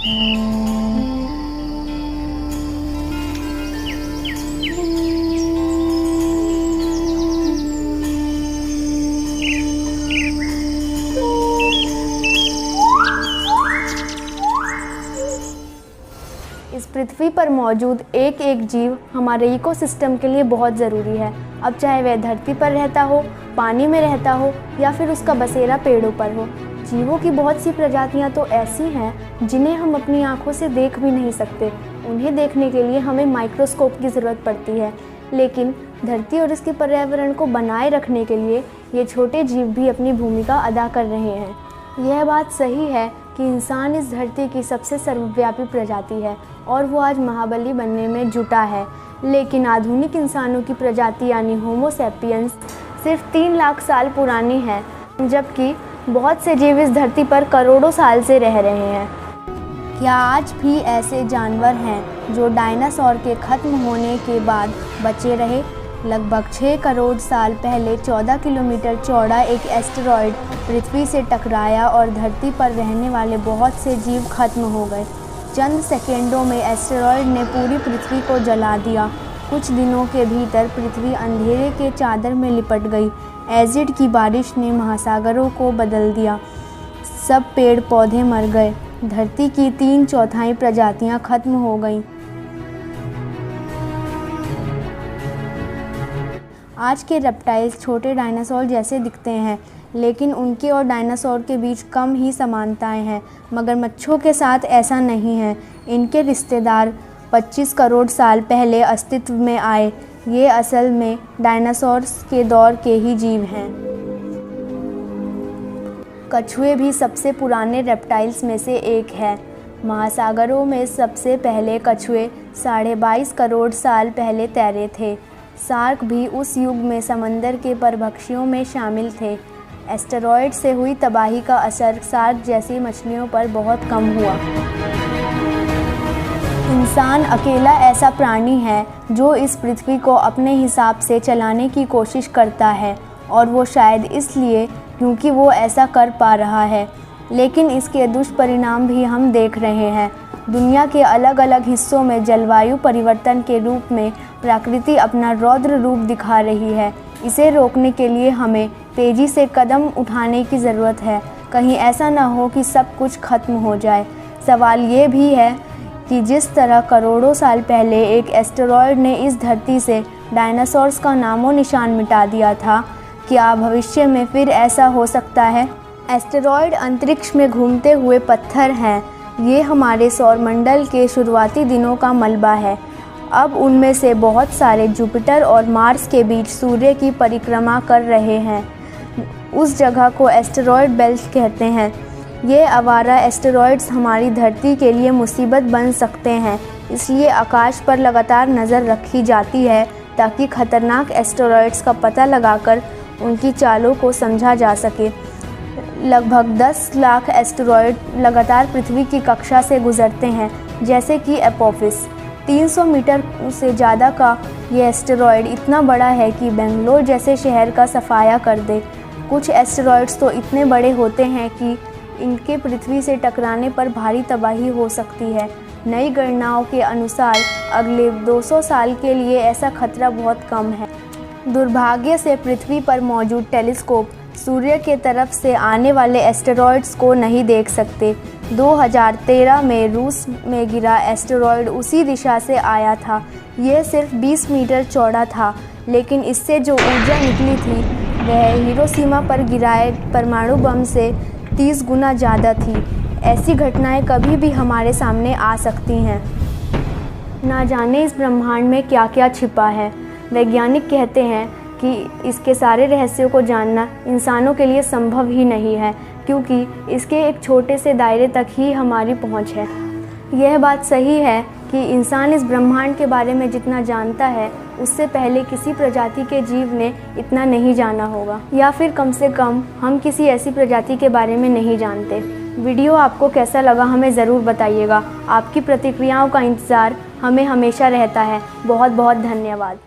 इस पृथ्वी पर मौजूद एक एक जीव हमारे इकोसिस्टम के लिए बहुत ज़रूरी है। अब चाहे वह धरती पर रहता हो, पानी में रहता हो या फिर उसका बसेरा पेड़ों पर हो। जीवों की बहुत सी प्रजातियां तो ऐसी हैं जिन्हें हम अपनी आंखों से देख भी नहीं सकते। उन्हें देखने के लिए हमें माइक्रोस्कोप की ज़रूरत पड़ती है। लेकिन धरती और इसके पर्यावरण को बनाए रखने के लिए ये छोटे जीव भी अपनी भूमिका अदा कर रहे हैं। यह बात सही है कि इंसान इस धरती की सबसे सर्वव्यापी प्रजाति है और वो आज महाबली बनने में जुटा है। लेकिन आधुनिक इंसानों की प्रजाति यानी होमो सैपियंस सिर्फ 3 लाख साल पुरानी है, जबकि बहुत से जीव इस धरती पर करोड़ों साल से रह रहे हैं। क्या आज भी ऐसे जानवर हैं जो डायनासोर के खत्म होने के बाद बचे रहे? लगभग 6 करोड़ साल पहले 14 किलोमीटर चौड़ा एक एस्टेरॉयड पृथ्वी से टकराया और धरती पर रहने वाले बहुत से जीव खत्म हो गए। चंद सेकेंडों में एस्टेरॉयड ने पूरी पृथ्वी को जला दिया। कुछ दिनों के भीतर पृथ्वी अंधेरे के चादर में लिपट गई। एसिड की बारिश ने महासागरों को बदल दिया। सब पेड़ पौधे मर गए। धरती की 3/4 प्रजातियां खत्म हो गईं। आज के रेप्टाइल्स छोटे डायनासोर जैसे दिखते हैं, लेकिन उनके और डायनासोर के बीच कम ही समानताएं हैं। मगरमच्छों के साथ ऐसा नहीं है। इनके रिश्तेदार 25 करोड़ साल पहले अस्तित्व में आए। ये असल में डायनासोर्स के दौर के ही जीव हैं। कछुए भी सबसे पुराने रेप्टाइल्स में से एक है। महासागरों में सबसे पहले कछुए 22.5 करोड़ साल पहले तैरे थे। शार्क भी उस युग में समंदर के परभक्षियों में शामिल थे। एस्टेरॉयड से हुई तबाही का असर शार्क जैसी मछलियों पर बहुत कम हुआ। इंसान अकेला ऐसा प्राणी है जो इस पृथ्वी को अपने हिसाब से चलाने की कोशिश करता है, और वो शायद इसलिए क्योंकि वो ऐसा कर पा रहा है। लेकिन इसके दुष्परिणाम भी हम देख रहे हैं। दुनिया के अलग अलग हिस्सों में जलवायु परिवर्तन के रूप में प्रकृति अपना रौद्र रूप दिखा रही है। इसे रोकने के लिए हमें तेज़ी से कदम उठाने की ज़रूरत है। कहीं ऐसा ना हो कि सब कुछ खत्म हो जाए। सवाल ये भी है कि जिस तरह करोड़ों साल पहले एक एस्टेरॉयड ने इस धरती से डायनासोर्स का नामो निशान मिटा दिया था, क्या भविष्य में फिर ऐसा हो सकता है? एस्टेरॉयड अंतरिक्ष में घूमते हुए पत्थर हैं। ये हमारे सौरमंडल के शुरुआती दिनों का मलबा है। अब उनमें से बहुत सारे जुपिटर और मार्स के बीच सूर्य की परिक्रमा कर रहे हैं। उस जगह को एस्टेरॉयड बेल्ट कहते हैं। ये आवारा एस्टेरॉयड्स हमारी धरती के लिए मुसीबत बन सकते हैं, इसलिए आकाश पर लगातार नज़र रखी जाती है ताकि खतरनाक एस्टेरॉयड्स का पता लगाकर उनकी चालों को समझा जा सके। लगभग 10 लाख एस्टेरॉयड लगातार पृथ्वी की कक्षा से गुजरते हैं, जैसे कि एपोफिस। 300 मीटर से ज़्यादा का ये एस्टेरॉयड इतना बड़ा है कि बेंगलोर जैसे शहर का सफाया कर दे। कुछ एस्टेरॉयड्स तो इतने बड़े होते हैं कि इनके पृथ्वी से टकराने पर भारी तबाही हो सकती है। नई गणनाओं के अनुसार अगले 200 साल के लिए ऐसा खतरा बहुत कम है। दुर्भाग्य से पृथ्वी पर मौजूद टेलीस्कोप सूर्य के तरफ से आने वाले एस्टेरॉयड्स को नहीं देख सकते। 2013 में रूस में गिरा एस्टेरॉयड उसी दिशा से आया था। यह सिर्फ 20 मीटर चौड़ा था, लेकिन इससे जो ऊर्जा निकली थी वह हिरोशिमा पर गिराए परमाणु बम से 30 गुना ज़्यादा थी। ऐसी घटनाएं कभी भी हमारे सामने आ सकती हैं। ना जाने इस ब्रह्मांड में क्या क्या छिपा है। वैज्ञानिक कहते हैं कि इसके सारे रहस्यों को जानना इंसानों के लिए संभव ही नहीं है, क्योंकि इसके एक छोटे से दायरे तक ही हमारी पहुंच है। यह बात सही है कि इंसान इस ब्रह्मांड के बारे में जितना जानता है, उससे पहले किसी प्रजाति के जीव ने इतना नहीं जाना होगा, या फिर कम से कम हम किसी ऐसी प्रजाति के बारे में नहीं जानते। वीडियो आपको कैसा लगा हमें ज़रूर बताइएगा। आपकी प्रतिक्रियाओं का इंतज़ार हमें हमेशा रहता है। बहुत बहुत धन्यवाद।